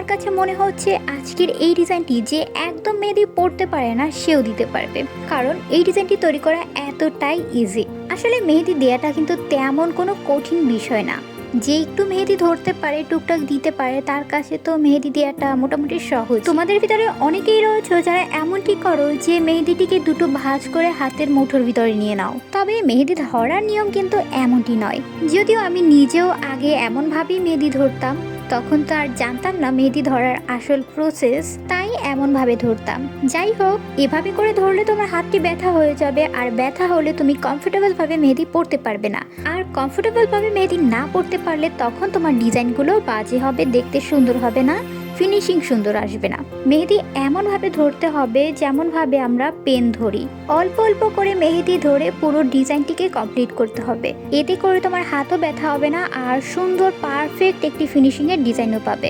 আমার কাছে মনে হচ্ছে আজকের এই ডিজাইনটি যে একদম মেহেদি পড়তে পারে না সেও দিতে পারবে, কারণ এই ডিজাইনটি তৈরি করা এতটাই ইজি। আসলে মেহেদি দেওয়াটা কিন্তু তেমন কোনো কঠিন বিষয় না। যে একটু মেহেদি ধরতে পারে, টুকটাক দিতে পারে, তার কাছে তো মেহেদি দেওয়াটা মোটামুটি সহজ। তোমাদের ভিতরে অনেকেই রয়েছে যারা এমনটি করো যে মেহেদিটিকে দুটো ভাঁজ করে হাতের মুঠোর ভিতরে নিয়ে নাও। তবে মেহেদি ধরার নিয়ম কিন্তু এমনটি নয়। যদিও আমি নিজেও আগে এমনভাবেই মেহেদি ধরতাম, তখন তো আর জানতাম না মেহেদি ধরার আসল প্রসেস, তাই এমনভাবে ধরতাম। যাই হোক, এভাবে করে ধরলে তোমার হাতটি ব্যথা হয়ে যাবে, আর ব্যথা হলে তুমি কমফোর্টেবলভাবে মেহেদি পরতে পারবে না। আর কমফোর্টেবলভাবে মেহেদি না পরতে পারলে তখন তোমার ডিজাইনগুলো বাজে হবে, দেখতে সুন্দর হবে না, ফিনিশিং সুন্দর আসবে না। মেহেদি এমনভাবে ধরতে হবে যেমনভাবে আমরা পেন ধরি। অল্প অল্প করে মেহেদি ধরে পুরো ডিজাইনটিকে কমপ্লিট করতে হবে। এতে করে তোমার হাতও ব্যথা হবে না, আর সুন্দর পারফেক্ট একটি ফিনিশিংয়ের ডিজাইনও পাবে।